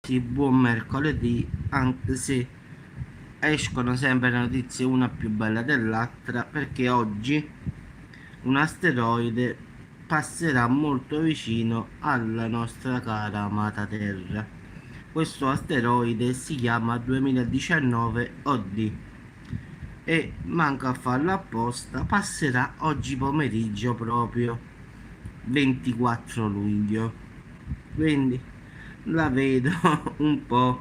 Sì, buon mercoledì, anche se escono sempre notizie una più bella dell'altra, perché oggi un asteroide passerà molto vicino alla nostra cara amata Terra. Questo asteroide si chiama 2019 OD e manca a farlo apposta, passerà oggi pomeriggio proprio 24 luglio. Quindi la vedo un po'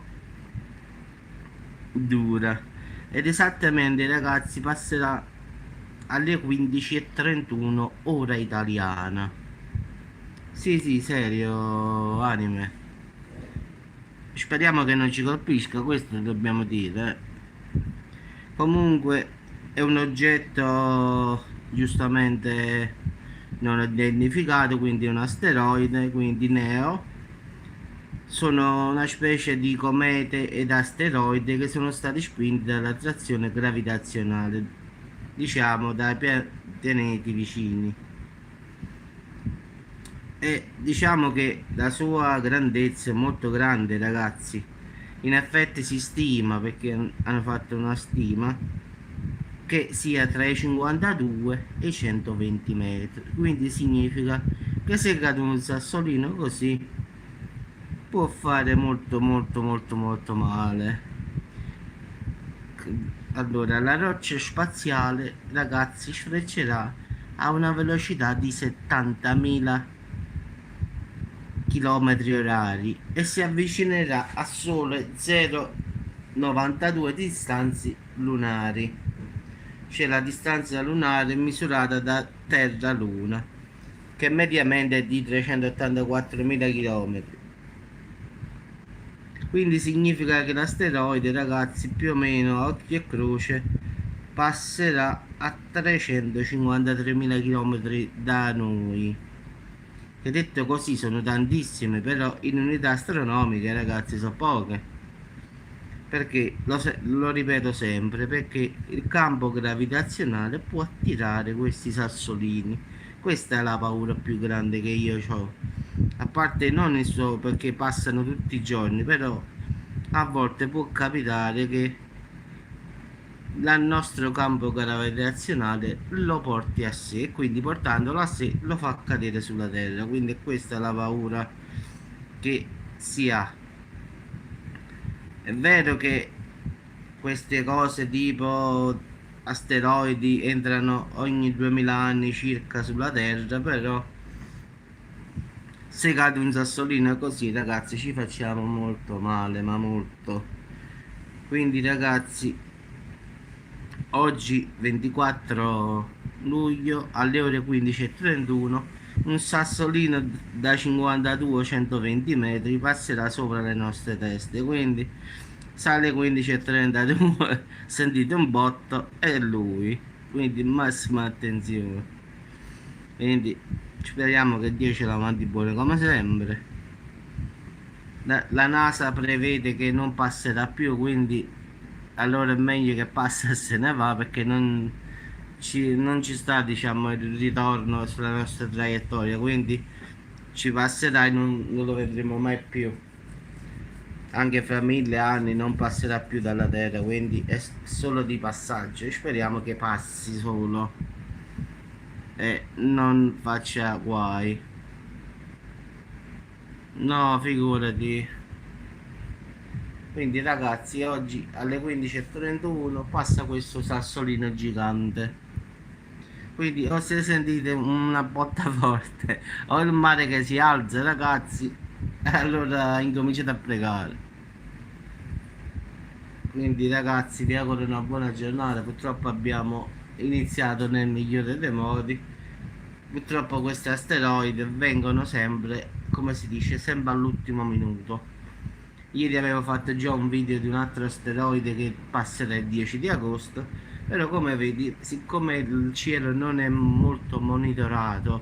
dura. Ed esattamente, ragazzi, passerà alle 15:31 ora italiana. Sì, sì, serio, anime. Speriamo che non ci colpisca, questo dobbiamo dire. Comunque è un oggetto giustamente non identificato, quindi è un asteroide, quindi Neo. Sono una specie di comete ed asteroidi che sono stati spinti dall'attrazione gravitazionale, diciamo dai pianeti vicini. E diciamo che la sua grandezza è molto grande, ragazzi. In effetti si stima, perché hanno fatto una stima, che sia tra i 52 e i 120 metri. Quindi significa che se cade un sassolino così può fare molto molto molto molto male. Allora, la roccia spaziale, ragazzi, sfreccerà a una velocità di 70.000 km orari e si avvicinerà a sole 0,92 distanze lunari. Cioè la distanza lunare misurata da Terra a Luna, che mediamente è di 384.000 km. Quindi significa che l'asteroide, ragazzi, più o meno a occhio e croce passerà a 353.000 km da noi. Che detto così sono tantissime, però in unità astronomiche, ragazzi, sono poche. Perché lo ripeto sempre, perché il campo gravitazionale può attirare questi sassolini. Questa è la paura più grande che io ho. A parte non il suo, perché passano tutti i giorni, però a volte può capitare che il nostro campo gravitazionale lo porti a sé e quindi portandolo a sé lo fa cadere sulla Terra. Quindi questa è la paura che si ha. È vero che queste cose tipo asteroidi entrano ogni 2000 anni circa sulla Terra, però se cade un sassolino così, ragazzi, ci facciamo molto male, ma molto. Quindi, ragazzi, oggi 24 luglio alle ore 15:31 un sassolino da 52-120 metri passerà sopra le nostre teste, quindi sale 15:32 sentite un botto è lui, quindi massima attenzione. Quindi speriamo che Dio ce la mandi buone come sempre. La NASA prevede che non passerà più, quindi allora è meglio che passa e se ne va, perché non ci sta, diciamo, il ritorno sulla nostra traiettoria, quindi ci passerà e non lo vedremo mai più. Anche fra 1000 anni non passerà più dalla Terra, quindi è solo di passaggio e speriamo che passi solo e non faccia guai. No, figurati. Quindi ragazzi, oggi alle 15:31 passa questo sassolino gigante. Quindi o se sentite una botta forte o il mare che si alza, ragazzi, allora incominciate a pregare. Quindi ragazzi, vi auguro una buona giornata. Purtroppo abbiamo iniziato nel migliore dei modi. Purtroppo questi asteroidi vengono sempre, come si dice, sempre all'ultimo minuto. Ieri avevo fatto già un video di un altro asteroide che passerà il 10 di agosto, però come vedi, siccome il cielo non è molto monitorato,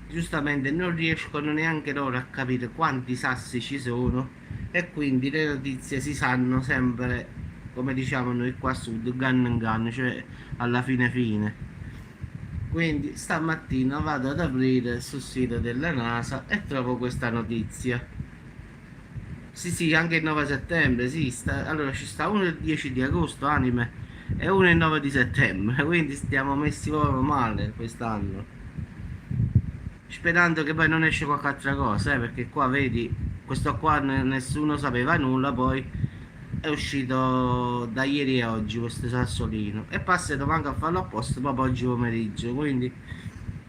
giustamente non riescono neanche loro a capire quanti sassi ci sono e quindi le notizie si sanno sempre, come diciamo noi qua a sud, gun and gun, cioè alla fine fine. Quindi stamattina vado ad aprire sul sito della NASA e trovo questa notizia. Sì, sì, anche il 9 settembre, sì, allora ci sta uno il 10 di agosto, anime, e uno il 9 di settembre, quindi stiamo messi proprio male quest'anno. Sperando che poi non esce qualche altra cosa, perché qua vedi, questo qua nessuno sapeva nulla, poi è uscito da ieri a oggi questo sassolino e passato manco a farlo apposta proprio oggi pomeriggio, quindi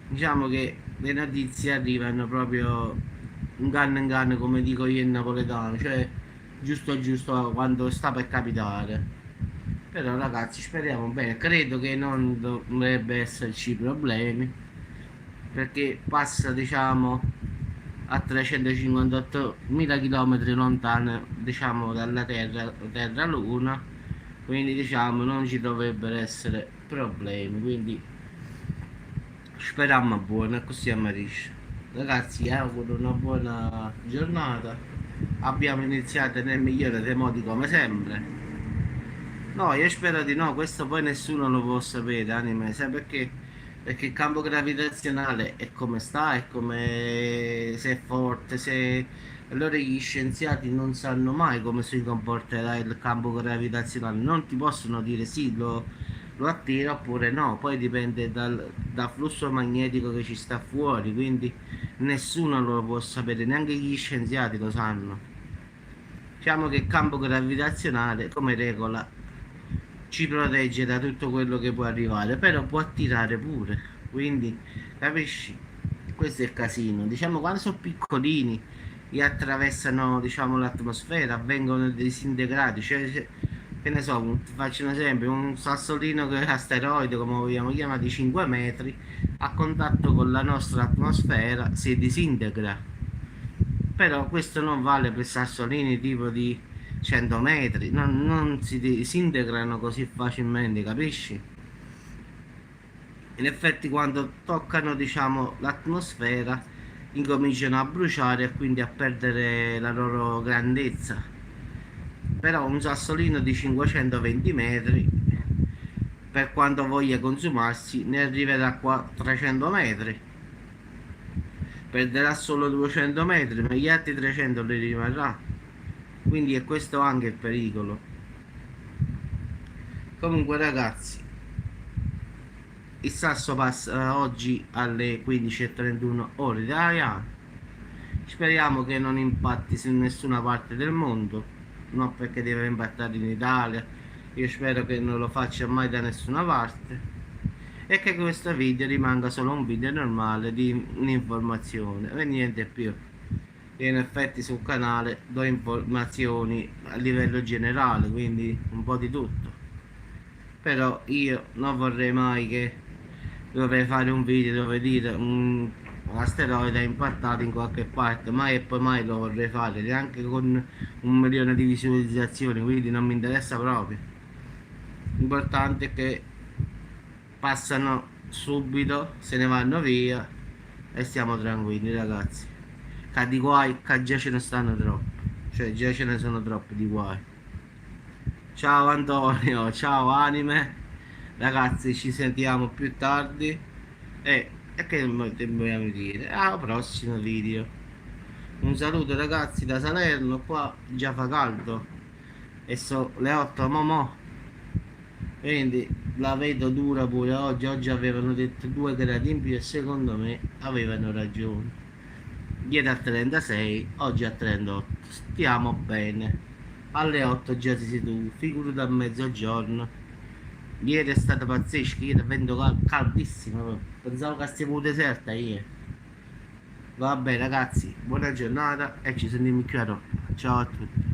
diciamo che le notizie arrivano proprio in ganno come dico io in napoletano, cioè giusto giusto quando sta per capitare. Però ragazzi speriamo bene, credo che non dovrebbe esserci problemi perché passa diciamo a 358.000 km lontano diciamo dalla Terra Luna, quindi diciamo non ci dovrebbero essere problemi, quindi speriamo buono, così amarisce. Ragazzi, auguro una buona giornata. Abbiamo iniziato nel migliore dei modi come sempre. No, io spero di no, questo poi nessuno lo può sapere, anime, sai perché? Perché il campo gravitazionale è come sta, è come se è forte, se... Allora gli scienziati non sanno mai come si comporterà il campo gravitazionale, non ti possono dire sì, lo attira oppure no, poi dipende dal flusso magnetico che ci sta fuori, quindi nessuno lo può sapere, neanche gli scienziati lo sanno. Diciamo che il campo gravitazionale, come regola, ci protegge da tutto quello che può arrivare, però può attirare pure. Quindi, capisci? Questo è il casino. Diciamo, quando sono piccolini e attraversano, diciamo, l'atmosfera, vengono disintegrati. Che ne so, ti faccio un esempio, un sassolino che è asteroide, come vogliamo chiamare, di 5 metri, a contatto con la nostra atmosfera si disintegra. Però questo non vale per sassolini tipo di 100 metri, non si disintegrano così facilmente, capisci? In effetti quando toccano, diciamo, l'atmosfera incominciano a bruciare e quindi a perdere la loro grandezza. Però un sassolino di 520 metri, per quanto voglia consumarsi, ne arriverà a 300 metri. Perderà solo 200 metri, ma gli altri 300 li rimarrà. Quindi è questo anche il pericolo. Comunque ragazzi, il sasso passa oggi alle 15:31 ore italiane. Speriamo che non impatti su nessuna parte del mondo, non perché deve impattare in Italia. Io spero che non lo faccia mai da nessuna parte e che questo video rimanga solo un video normale di un'informazione e niente più. Io in effetti sul canale do informazioni a livello generale, quindi un po' di tutto. Però io non vorrei mai che dovrei fare un video dove dire un asteroide è impattato in qualche parte, mai e poi mai lo vorrei fare, neanche con 1 milione di visualizzazioni, quindi non mi interessa proprio. L'importante è che passano subito, se ne vanno via e stiamo tranquilli ragazzi. Che di guai, che già ce ne stanno troppi, cioè già ce ne sono troppi di guai. Ciao Antonio, ciao anime, ragazzi ci sentiamo più tardi e che dobbiamo dire? Al prossimo video. Un saluto ragazzi da Salerno, qua già fa caldo e so le 8 momò, quindi la vedo dura pure oggi avevano detto 2 gradi in più e secondo me avevano ragione. Ieri a 36, oggi a 38, stiamo bene. Alle 8 già si seduto, figurati a mezzogiorno. Ieri è stato pazzesco, ieri è vento caldissimo, pensavo che stiamo deserta ieri. Vabbè ragazzi, buona giornata e ci sentiamo qui a dopo. Ciao a tutti.